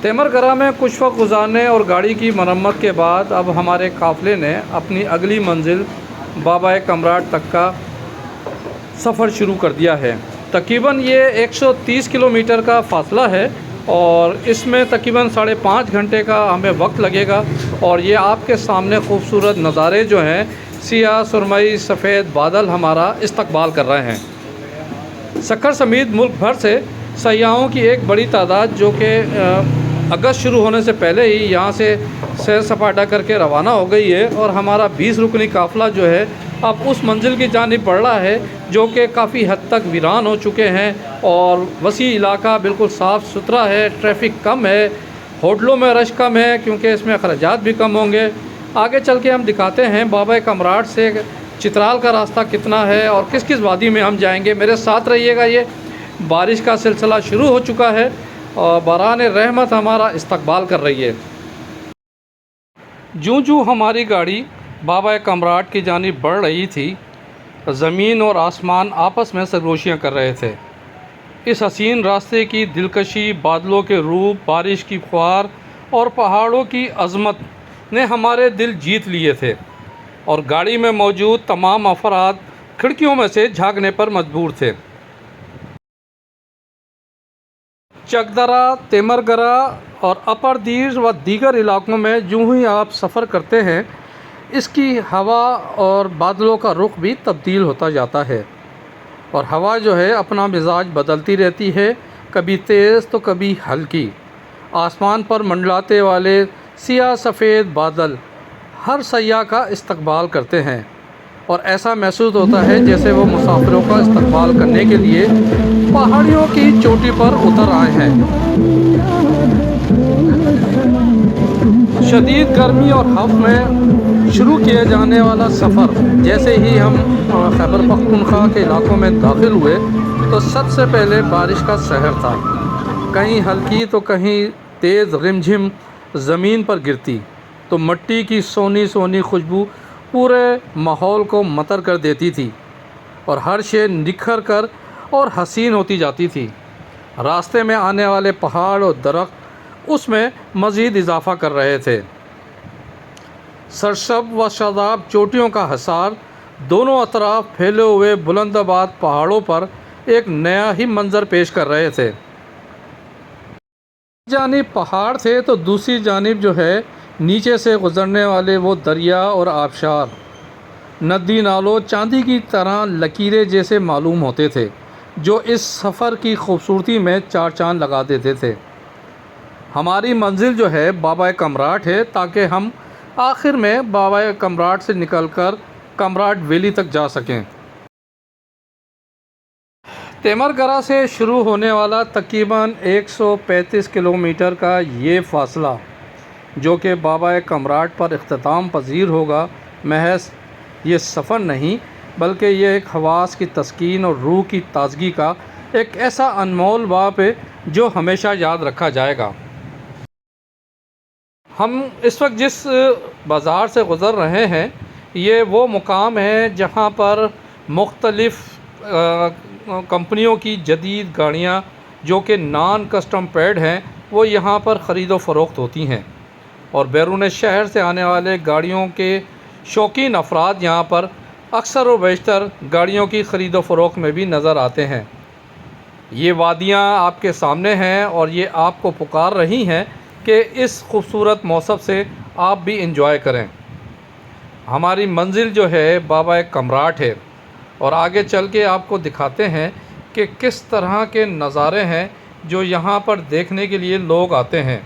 तेमरगरा में कुछ वक्त गुजारने और गाड़ी की मरम्मत के बाद अब हमारे काफ़िले ने अपनी अगली मंजिल बाबा कमराट तक का सफ़र शुरू कर दिया है। तकरीबन ये 130 किलोमीटर का फ़ासला है और इसमें तकरीबन 5.5 घंटे का हमें वक्त लगेगा। और ये आपके सामने खूबसूरत नज़ारे जो हैं, सियाह सुरमई सफ़ेद बादल हमारा इस्तकबाल कर रहे हैं। सक्खर समेत मुल्क भर से सयाहों की एक बड़ी तादाद जो कि अगस्त शुरू होने से पहले ही यहाँ से सैर सपाटा करके रवाना हो गई है और हमारा 20 रुकनी काफ़िला जो है अब उस मंजिल की जानिब बढ़ रहा है जो कि काफ़ी हद तक वीरान हो चुके हैं। और वसी इलाका बिल्कुल साफ़ सुथरा है, ट्रैफिक कम है, होटलों में रश कम है क्योंकि इसमें अखराजात भी कम होंगे। आगे चल के हम दिखाते हैं बाबा कमराट से चित्राल का रास्ता कितना है और किस किस वादी में हम जाएंगे। मेरे साथ रहिएगा। ये बारिश का सिलसिला शुरू हो चुका है और बारान रहमत हमारा इस्तकबाल कर रही है। जूँ हमारी गाड़ी बाबा कमराट की जानिब बढ़ रही थी, ज़मीन और आसमान आपस में सरगोशियाँ कर रहे थे। इस हसीन रास्ते की दिलकशी, बादलों के रूप, बारिश की फुहार और पहाड़ों की अज़मत ने हमारे दिल जीत लिए थे और गाड़ी में मौजूद तमाम अफराद खिड़कियों में से झांकने पर मजबूर थे। चकदरा, तेमरगरा और अपर दीर व दीगर इलाकों में यूँ ही आप सफ़र करते हैं, इसकी हवा और बादलों का रुख भी तब्दील होता जाता है और हवा जो है अपना मिजाज बदलती रहती है, कभी तेज़ तो कभी हल्की। आसमान पर मंडलाते वाले सियाह सफ़ेद बादल हर सयाह का इस्तकबाल करते हैं और ऐसा महसूस होता है जैसे वो मुसाफिरों का इस्तकबाल करने के लिए पहाड़ियों की चोटी पर उतर आए हैं। शदीद गर्मी और खौफ में शुरू किए जाने वाला सफ़र जैसे ही हम खैबर पख्तूनख्वा के इलाकों में दाखिल हुए तो सबसे पहले बारिश का सहर था। कहीं हल्की तो कहीं तेज़ रिमझिम ज़मीन पर गिरती तो मिट्टी की सोनी सोनी खुशबू पूरे माहौल को मतर कर देती थी और हर शे निखर कर और हसीन होती जाती थी। रास्ते में आने वाले पहाड़ और दरख्त उसमें मज़ीद इजाफ़ा कर रहे थे। सरसब व शादाब चोटियों का हसार दोनों अतराफ फैले हुए बुलंदाबाद पहाड़ों पर एक नया ही मंज़र पेश कर रहे थे। जानिब पहाड़ थे तो दूसरी जानिब जो है नीचे से गुज़रने वाले वो दरिया और आबशार, नदी नालों चांदी की तरह लकीरें जैसे मालूम होते थे जो इस सफ़र की खूबसूरती में चार चांद लगा देते थे। हमारी मंजिल जो है बाबा कमराट है ताकि हम आखिर में बाबा कमराट से निकलकर कमराट वैली तक जा सकें। तेमरगरा से शुरू होने वाला तकरीबन 135 किलोमीटर का ये फ़ासला जो कि बाबा कमराट पर इख्तिताम पजीर होगा, महज ये सफ़र नहीं बल्कि ये एक हवास की तस्कीन और रूह की ताज़गी का एक ऐसा अनमोल बाब है जो हमेशा याद रखा जाएगा। हम इस वक्त जिस बाज़ार से गुज़र रहे हैं ये वो मुकाम है जहाँ पर मुख्तलिफ़ कंपनियों की जदीद गाड़ियाँ जो कि नॉन कस्टम पेड हैं वो यहाँ पर ख़रीदो फ़रोख्त होती हैं और बैरून शहर से आने वाले गाड़ियों के शौकीन अफराद यहाँ पर अक्सर व बेशतर गाड़ियों की ख़रीदो फ़रोख्त में भी नज़र आते हैं। ये वादियाँ आपके सामने हैं और ये आपको पुकार रही हैं कि इस खूबसूरत मौसम से आप भी इंजॉय करें। हमारी मंजिल जो है बाबा कमराट है और आगे चल के आपको दिखाते हैं कि किस तरह के नज़ारे हैं जो यहाँ पर देखने के लिए लोग आते हैं।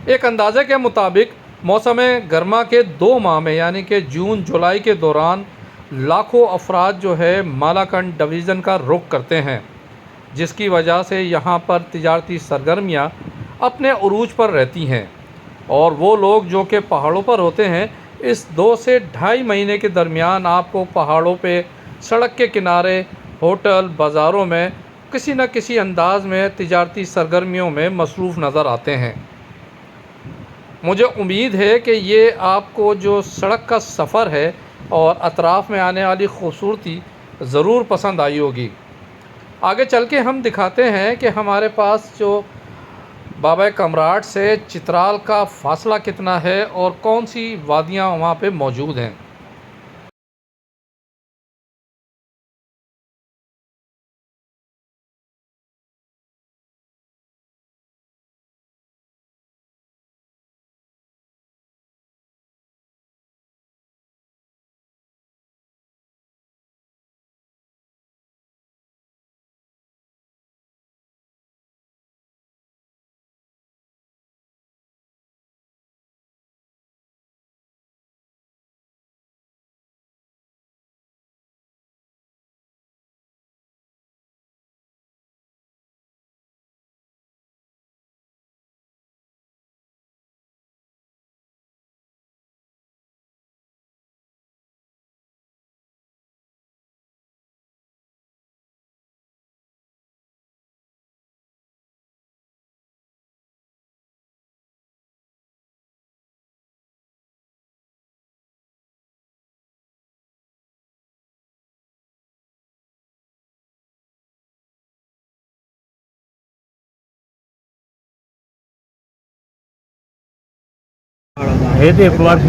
एक अंदाज़े के मुताबिक मौसम गर्मा के 2 माह में यानी कि जून जुलाई के दौरान लाखों अफराद जो है मालाकंड डिवीज़न का रुख करते हैं, जिसकी वजह से यहाँ पर तिजारती सरगर्मियाँ अपने उरूज पर रहती हैं और वो लोग जो कि पहाड़ों पर होते हैं इस 2 से ढाई महीने के दरमियान आपको पहाड़ों पे, सड़क के किनारे, होटल, बाज़ारों में किसी न किसी अंदाज में तिजारती सरगर्मियों में मसरूफ़ नज़र आते हैं। मुझे उम्मीद है कि ये आपको जो सड़क का सफ़र है और अतराफ़ में आने वाली खूबसूरती ज़रूर पसंद आई होगी। आगे चल के हम दिखाते हैं कि हमारे पास जो बाबा कमराट से चित्राल का फासला कितना है और कौन सी वादियाँ वहाँ पे मौजूद हैं? हे ते एक बार